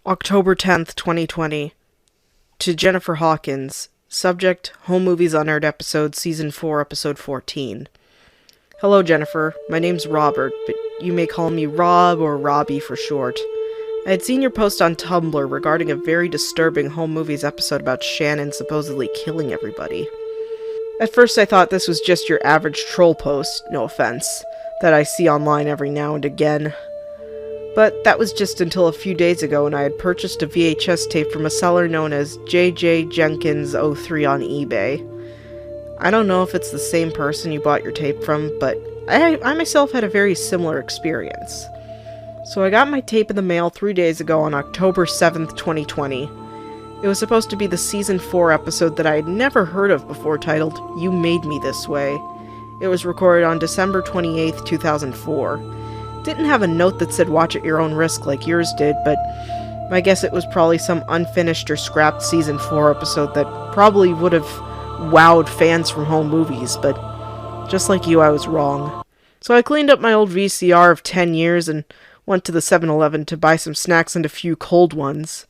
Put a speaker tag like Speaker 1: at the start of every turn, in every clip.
Speaker 1: October 10th, 2020. To Jennifer Hawkins. Subject, Home Movies Unaired Episode, Season 4, Episode 14. Hello, Jennifer. My name's Robert, but you may call me Rob or Robbie for short. I had seen your post on Tumblr regarding a very disturbing Home Movies episode about Shannon supposedly killing everybody. At first I thought this was just your average troll post, no offense, that I see online every now and again. But that was just until a few days ago when I had purchased a VHS tape from a seller known as JJ Jenkins 03 on eBay. I don't know if it's the same person you bought your tape from, but I myself had a very similar experience. So I got my tape in the mail 3 days ago on October 7th, 2020. It was supposed to be the Season 4 episode that I had never heard of before, titled, You Made Me This Way. It was recorded on December 28th, 2004. Didn't have a note that said watch at your own risk like yours did, but I guess it was probably some unfinished or scrapped Season 4 episode that probably would have wowed fans from home movies, but just like you, I was wrong. So I cleaned up my old VCR of 10 years and went to the 7-Eleven to buy some snacks and a few cold ones.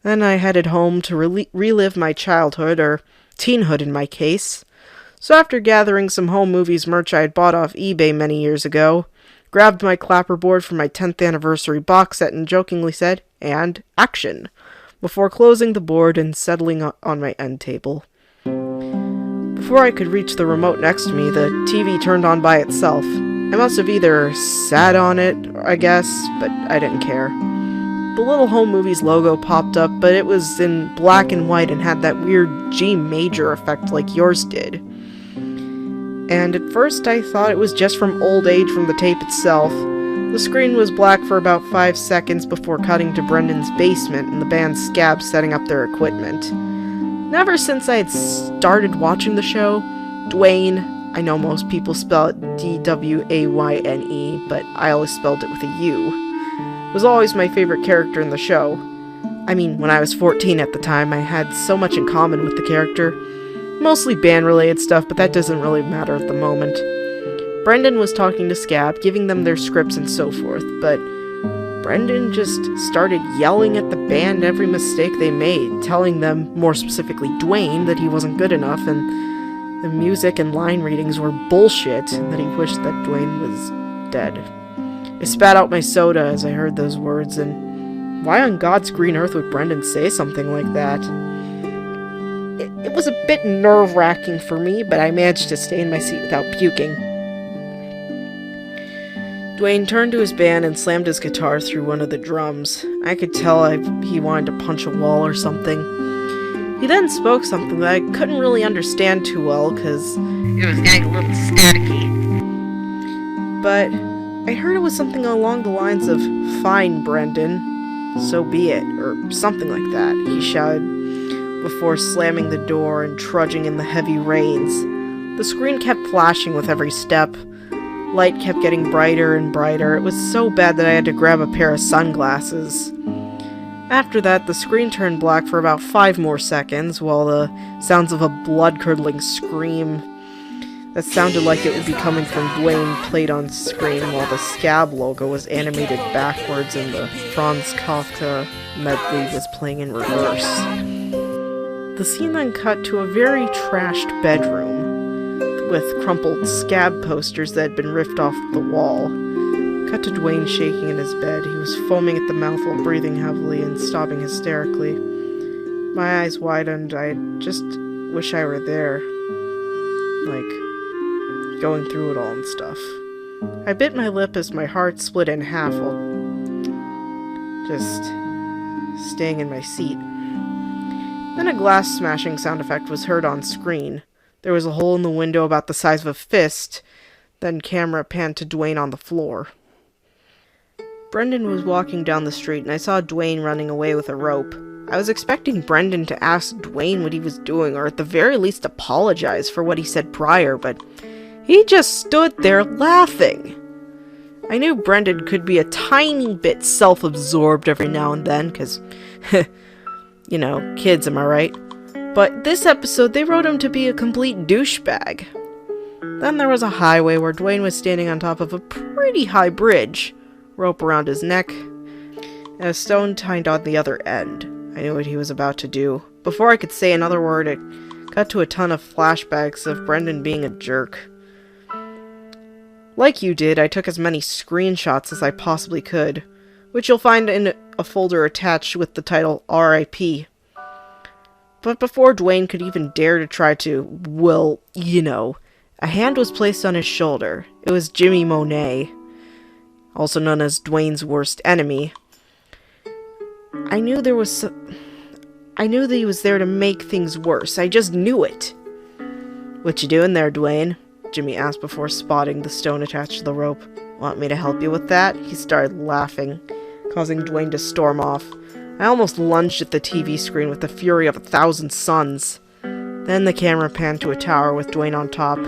Speaker 1: Then I headed home to relive my childhood, or teenhood in my case. So after gathering some home movies merch I had bought off eBay many years ago, grabbed my clapperboard for my 10th anniversary box set and jokingly said, "And action," before closing the board and settling on my end table. Before I could reach the remote next to me, the TV turned on by itself. I must have either sat on it, I guess, but I didn't care. The little Home Movies logo popped up, but it was in black and white and had that weird G major effect like yours did. And at first I thought it was just from old age from the tape itself. The screen was black for about 5 seconds before cutting to Brendan's basement and the band Scab setting up their equipment. Never since I had started watching the show, Duane, I know most people spell it D-W-A-Y-N-E, but I always spelled it with a U, was always my favorite character in the show. I mean, when I was 14 at the time, I had so much in common with the character. Mostly band-related stuff, but that doesn't really matter at the moment. Brendan was talking to Scab, giving them their scripts and so forth, but Brendan just started yelling at the band every mistake they made, telling them, more specifically Duane, that he wasn't good enough, and the music and line readings were bullshit, and that he wished that Duane was dead. I spat out my soda as I heard those words, and why on God's green earth would Brendan say something like that? It was a bit nerve-wracking for me, but I managed to stay in my seat without puking. Duane turned to his band and slammed his guitar through one of the drums. I could tell he wanted to punch a wall or something. He then spoke something that I couldn't really understand too well, because it was getting a little staticky. But I heard it was something along the lines of, "Fine, Brendan, so be it," or something like that, he shouted, before slamming the door and trudging in the heavy rains. The screen kept flashing with every step. Light kept getting brighter and brighter. It was so bad that I had to grab a pair of sunglasses. After that, the screen turned black for about 5 more seconds, while the sounds of a blood-curdling scream that sounded like it would be coming from Duane played on screen, while the Scab logo was animated backwards and the Franz Kafka medley was playing in reverse. The scene then cut to a very trashed bedroom, with crumpled Scab posters that had been ripped off the wall. Cut to Duane shaking in his bed. He was foaming at the mouth while breathing heavily and sobbing hysterically. My eyes widened. I just wish I were there. Like, going through it all and stuff. I bit my lip as my heart split in half while just staying in my seat. Then a glass smashing sound effect was heard on screen. There was a hole in the window about the size of a fist. Then camera panned to Duane on the floor. Brendan was walking down the street, and I saw Duane running away with a rope. I was expecting Brendan to ask Duane what he was doing, or at the very least apologize for what he said prior, but he just stood there laughing. I knew Brendan could be a tiny bit self-absorbed every now and then, because you know, kids, am I right? But this episode, they wrote him to be a complete douchebag. Then there was a highway where Duane was standing on top of a pretty high bridge, rope around his neck, and a stone tied on the other end. I knew what he was about to do. Before I could say another word, it cut to a ton of flashbacks of Brendan being a jerk. Like you did, I took as many screenshots as I possibly could, which you'll find in a folder attached with the title R.I.P. But before Duane could even dare to try to, well, you know, a hand was placed on his shoulder. It was Jimmy Monet, also known as Duane's worst enemy. I knew that he was there to make things worse. I just knew it. "What you doing there, Duane?" Jimmy asked before spotting the stone attached to the rope. "Want me to help you with that?" He started laughing, causing Duane to storm off. I almost lunged at the TV screen with the fury of 1,000 suns. Then the camera panned to a tower with Duane on top.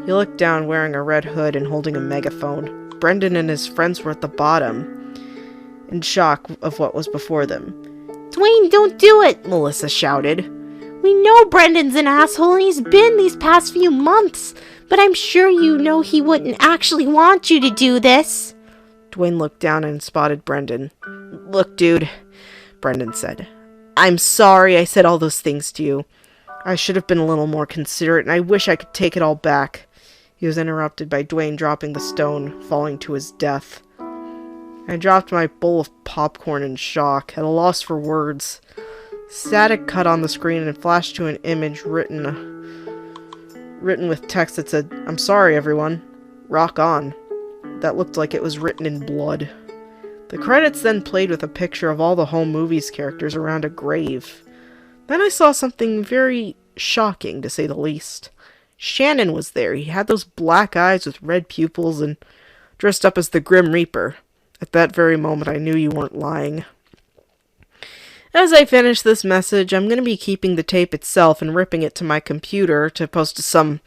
Speaker 1: He looked down wearing a red hood and holding a megaphone. Brendan and his friends were at the bottom, in shock of what was before them.
Speaker 2: "Duane, don't do it!" Melissa shouted. "We know Brendan's an asshole and he's been these past few months, but I'm sure you know he wouldn't actually want you to do this."
Speaker 1: Duane looked down and spotted Brendan. "Look, dude," Brendan said. "I'm sorry I said all those things to you. I should have been a little more considerate, and I wish I could take it all back." He was interrupted by Duane dropping the stone, falling to his death. I dropped my bowl of popcorn in shock, at a loss for words. Static cut on the screen and flashed to an image written with text that said, "I'm sorry, everyone. Rock on." That looked like it was written in blood. The credits then played with a picture of all the home movies characters around a grave. Then I saw something very shocking, to say the least. Shannon was there. He had those black eyes with red pupils and dressed up as the Grim Reaper. At that very moment, I knew you weren't lying. As I finish this message, I'm going to be keeping the tape itself and ripping it to my computer to post to some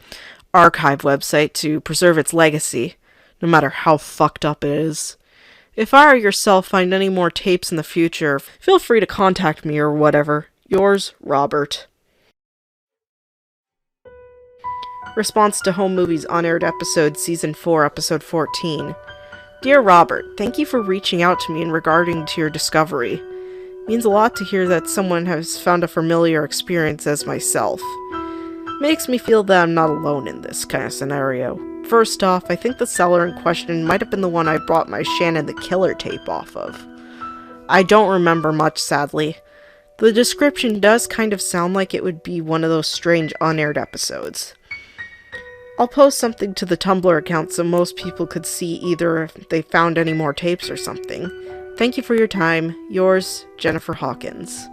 Speaker 1: archive website to preserve its legacy, no matter how fucked up it is. If I or yourself find any more tapes in the future, feel free to contact me or whatever. Yours, Robert. Response to Home Movies Unaired Episode Season 4, Episode 14. Dear Robert, thank you for reaching out to me in regarding to your discovery. It means a lot to hear that someone has found a familiar experience as myself. Makes me feel that I'm not alone in this kind of scenario. First off, I think the seller in question might have been the one I brought my Shannon the Killer tape off of. I don't remember much, sadly. The description does kind of sound like it would be one of those strange unaired episodes. I'll post something to the Tumblr account so most people could see either if they found any more tapes or something. Thank you for your time. Yours, Jennifer Hawkins.